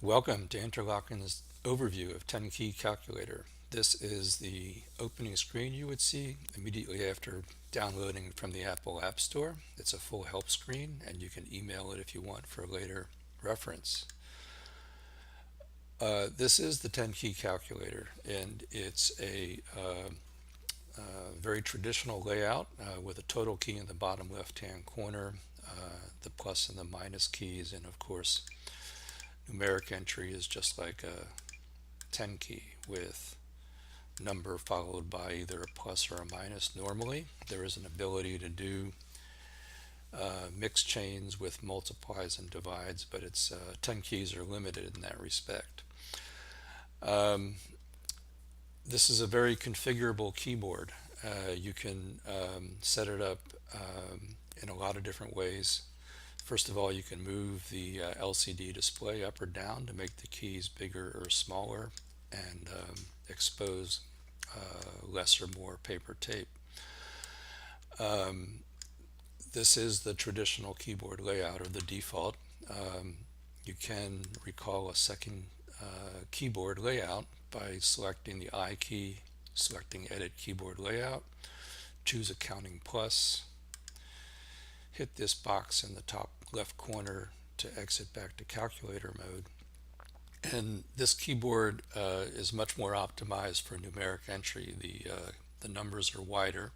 Welcome to Interlocken's overview of 10-key calculator. This is the opening screen you would see immediately after downloading from the Apple App Store. It's a full help screen and you can email it if you want for later reference. This is the 10-key calculator, and it's a very traditional layout with a total key in the bottom left hand corner, the plus and the minus keys, and of course numeric entry is just like a 10 key with number followed by either a plus or a minus. Normally there is an ability to do mixed chains with multiplies and divides, but it's 10 keys are limited in that respect. This is a very configurable keyboard. You can set it up in a lot of different ways. First of all, you can move the LCD display up or down to make the keys bigger or smaller and expose less or more paper tape. This is the traditional keyboard layout, or the default. You can recall a second keyboard layout by selecting the I key, selecting Edit Keyboard Layout, choose Accounting Plus, hit this box in the top left corner to exit back to calculator mode. And this keyboard is much more optimized for numeric entry. The numbers are wider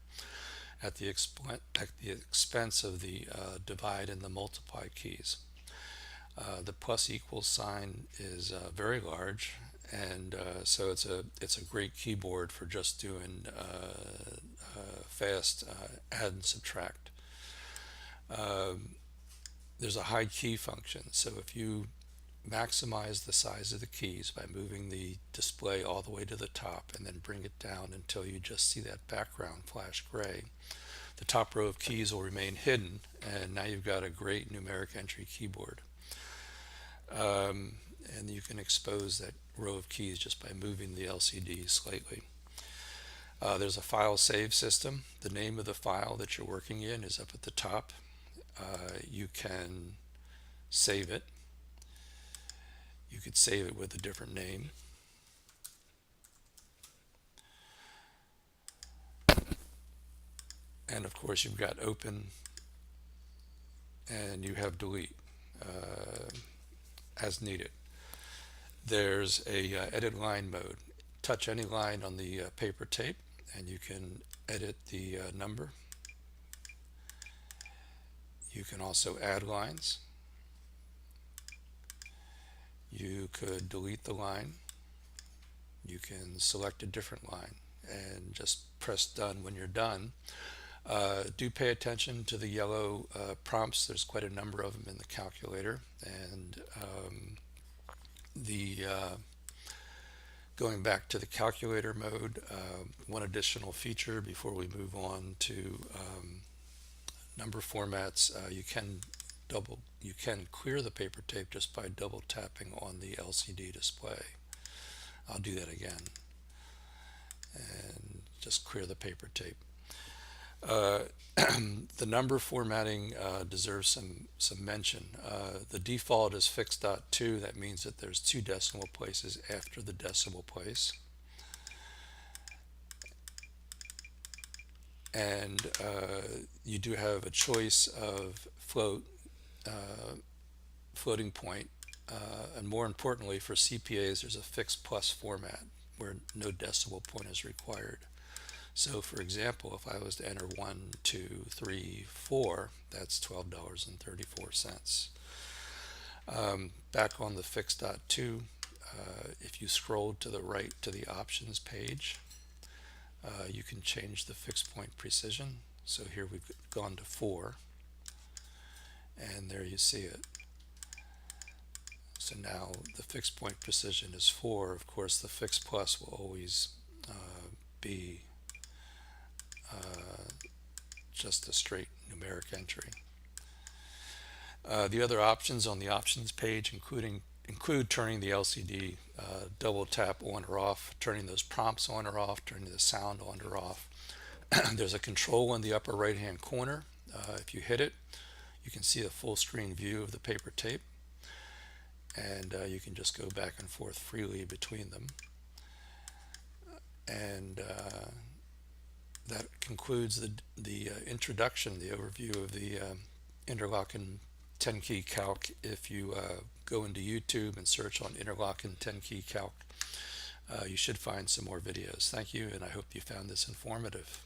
at the expense of the divide and the multiply keys. The plus equals sign is very large, and so it's a great keyboard for just doing fast add and subtract. There's a hide key function, so if you maximize the size of the keys by moving the display all the way to the top and then bring it down until you just see that background flash gray, the top row of keys will remain hidden, and now you've got a great numeric entry keyboard. And you can expose that row of keys just by moving the LCD slightly. There's a file save system. The name of the file that you're working in is up at the top. You can save it. You could save it with a different name. And of course you've got open, and you have delete as needed. There's a edit line mode. Touch any line on the paper tape and you can edit the number. You can also add lines. You could delete the line. You can select a different line and just press done when you're done. Do pay attention to the yellow prompts. There's quite a number of them in the calculator, and going back to the calculator mode, one additional feature before we move on to number formats, you can clear the paper tape just by double tapping on the LCD display. I'll do that again and just clear the paper tape. The number formatting deserves some mention. The default is fixed.2. That means that there's 2 decimal places after the decimal place. And you do have a choice of floating point, and more importantly for CPAs, there's a fixed plus format where no decimal point is required. So for example, if I was to enter 1, 2, 3, 4, that's $12.34. Back on the fix.2, if you scroll to the right to the options page, you can change the fixed point precision. So here we've gone to 4, and there you see it. So now the fixed point precision is 4. Of course, the fixed plus will always be just a straight numeric entry. The other options on the options page include turning the LCD double tap on or off, turning those prompts on or off, turning the sound on or off. There's a control in the upper right hand corner. If you hit it, you can see a full screen view of the paper tape. and you can just go back and forth freely between them. And that concludes the introduction, the overview of the Interlocken 10KeyCalc. If you go into YouTube and search on Interlocken 10KeyCalc, you should find some more videos. Thank you, and I hope you found this informative.